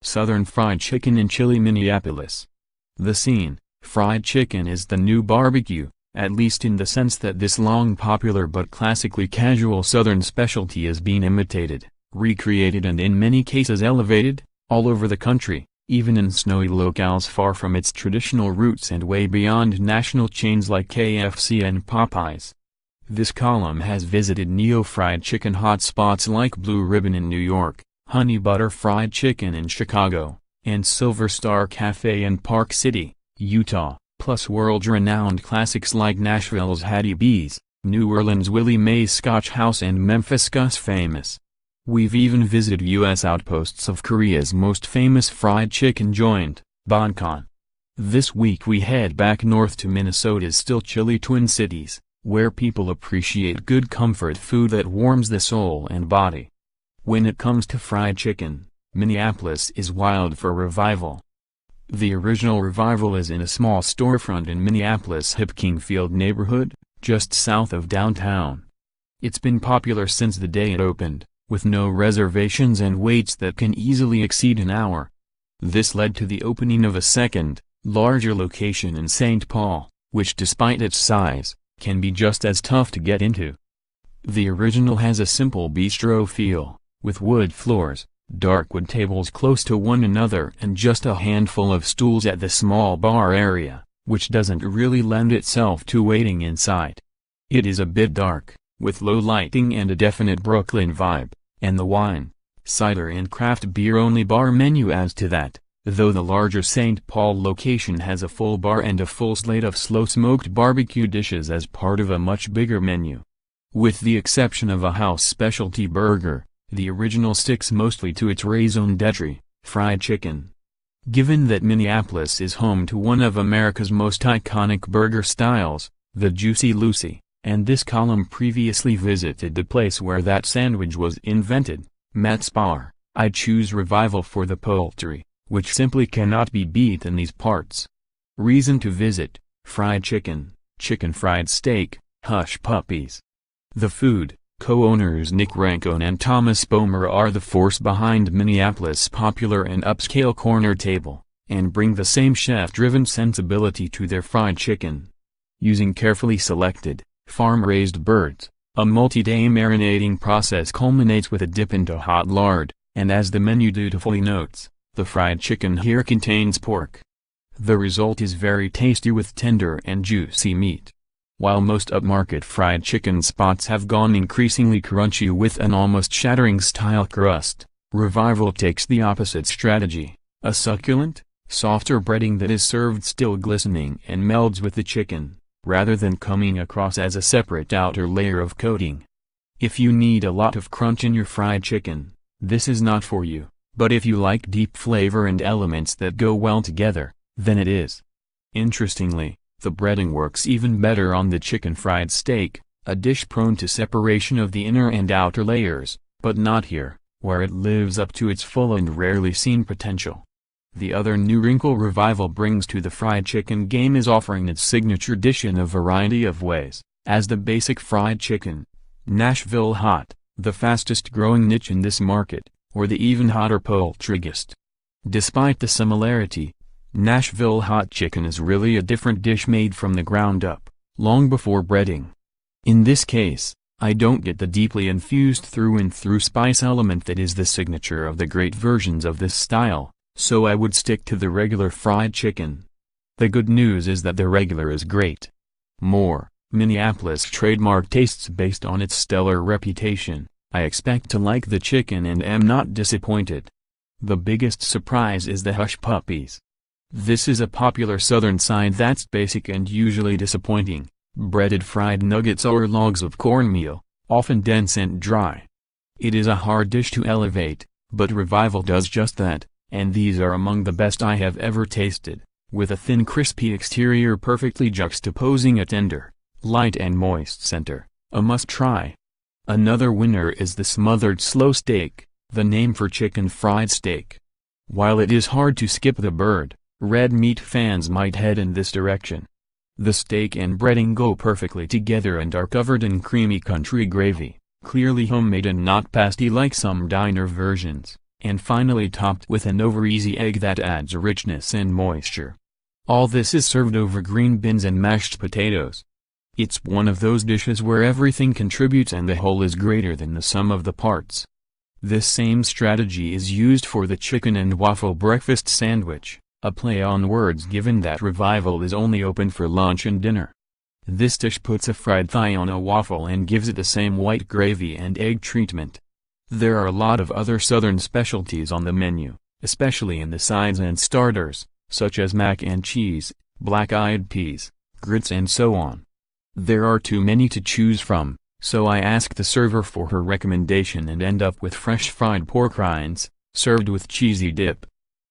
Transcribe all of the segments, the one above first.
Southern Fried Chicken in chilly Minneapolis. The scene: fried chicken is the new barbecue, at least in the sense that this long popular but classically casual Southern specialty is being imitated, recreated and in many cases elevated, all over the country, even in snowy locales far from its traditional roots and way beyond national chains like KFC and Popeyes. This column has visited neo-fried chicken hotspots like Blue Ribbon in New York, Honey Butter Fried Chicken in Chicago, and Silver Star Café in Park City, Utah, plus world-renowned classics like Nashville's Hattie B's, New Orleans' Willie Mae's Scotch House and Memphis' Gus Famous. We've even visited U.S. outposts of Korea's most famous fried chicken joint, Bonchon. This week we head back north to Minnesota's still chilly Twin Cities, where people appreciate good comfort food that warms the soul and body. When it comes to fried chicken, Minneapolis is wild for revival. The original revival is in a small storefront in Minneapolis' hip Kingfield neighborhood, just south of downtown. It's been popular since the day it opened, with no reservations and waits that can easily exceed an hour. This led to the opening of a second, larger location in St. Paul, which despite its size, can be just as tough to get into. The original has a simple bistro feel, with wood floors, dark wood tables close to one another and just a handful of stools at the small bar area, which doesn't really lend itself to waiting inside. It is a bit dark, with low lighting and a definite Brooklyn vibe, and the wine, cider and craft beer only bar menu adds to that, though the larger St. Paul location has a full bar and a full slate of slow-smoked barbecue dishes as part of a much bigger menu. With the exception of a house specialty burger, the original sticks mostly to its raison d'etre, fried chicken. Given that Minneapolis is home to one of America's most iconic burger styles, the Juicy Lucy, and this column previously visited the place where that sandwich was invented, Matt's Bar, I choose revival for the poultry, which simply cannot be beat in these parts. Reason to visit: fried chicken, chicken fried steak, hush puppies. The food, co-owners Nick Rancone and Thomas Bomer are the force behind Minneapolis' popular and upscale corner table, and bring the same chef-driven sensibility to their fried chicken. Using carefully selected, farm-raised birds, a multi-day marinating process culminates with a dip into hot lard, and as the menu dutifully notes, the fried chicken here contains pork. The result is very tasty with tender and juicy meat. While most upmarket fried chicken spots have gone increasingly crunchy with an almost shattering style crust, Revival takes the opposite strategy, a succulent, softer breading that is served still glistening and melds with the chicken, rather than coming across as a separate outer layer of coating. If you need a lot of crunch in your fried chicken, this is not for you, but if you like deep flavor and elements that go well together, then it is. Interestingly, the breading works even better on the chicken fried steak, a dish prone to separation of the inner and outer layers, but not here, where it lives up to its full and rarely seen potential. The other new wrinkle Revival brings to the fried chicken game is offering its signature dish in a variety of ways, as the basic fried chicken, Nashville Hot, the fastest growing niche in this market, or the even hotter Poultrygeist. Despite the similarity, Nashville Hot Chicken is really a different dish made from the ground up, long before breading. In this case, I don't get the deeply infused through and through spice element that is the signature of the great versions of this style, so I would stick to the regular fried chicken. The good news is that the regular is great. More, Minneapolis trademark tastes based on its stellar reputation. I expect to like the chicken and am not disappointed. The biggest surprise is the hush puppies. This is a popular southern side that's basic and usually disappointing, breaded fried nuggets or logs of cornmeal, often dense and dry. It is a hard dish to elevate, but Revival does just that, and these are among the best I have ever tasted, with a thin crispy exterior perfectly juxtaposing a tender, light and moist center, a must-try. Another winner is the smothered slow steak, the name for chicken fried steak. While it is hard to skip the bird, red meat fans might head in this direction. The steak and breading go perfectly together and are covered in creamy country gravy, clearly homemade and not pasty like some diner versions, and finally topped with an over-easy egg that adds richness and moisture. All this is served over green beans and mashed potatoes. It's one of those dishes where everything contributes and the whole is greater than the sum of the parts. This same strategy is used for the chicken and waffle breakfast sandwich, a play on words given that Revival is only open for lunch and dinner. This dish puts a fried thigh on a waffle and gives it the same white gravy and egg treatment. There are a lot of other southern specialties on the menu, especially in the sides and starters, such as mac and cheese, black-eyed peas, grits and so on. There are too many to choose from, so I asked the server for her recommendation and end up with fresh fried pork rinds, served with cheesy dip.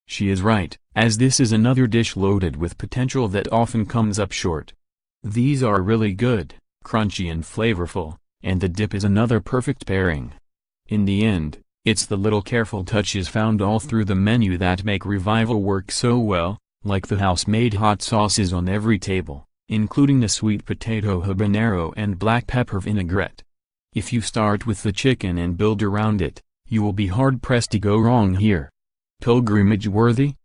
She is right, as this is another dish loaded with potential that often comes up short. These are really good, crunchy and flavorful, and the dip is another perfect pairing. In the end, it's the little careful touches found all through the menu that make Revival work so well, like the house-made hot sauces on every table, including the sweet potato habanero and black pepper vinaigrette. If you start with the chicken and build around it, you will be hard-pressed to go wrong here. Pilgrimage worthy?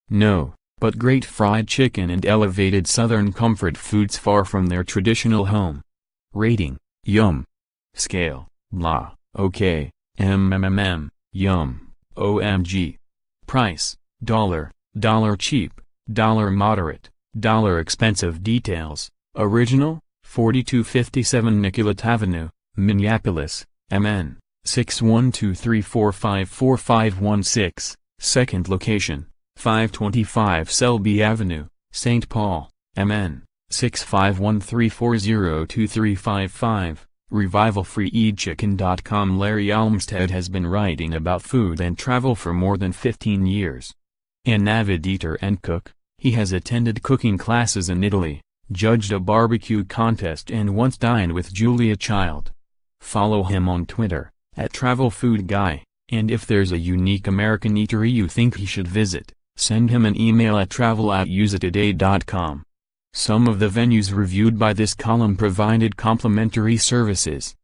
No, but great fried chicken and elevated southern comfort foods far from their traditional home. Rating, yum. Scale, blah, okay, yum, OMG. Price, $, cheap, moderate, expensive. Details, original, 4257 Nicollet Avenue, Minneapolis, MN, 6123454516, second location, 525 Selby Avenue, St. Paul, MN, 6513402355. RevivalFreeEatChicken.com. Larry Almstead has been writing about food and travel for more than 15 years. An avid eater and cook, he has attended cooking classes in Italy, judged a barbecue contest and once dined with Julia Child. Follow him on Twitter, @TravelFoodGuy, and if there's a unique American eatery you think he should visit, send him an email at travel@usatoday.com. Some of the venues reviewed by this column provided complimentary services.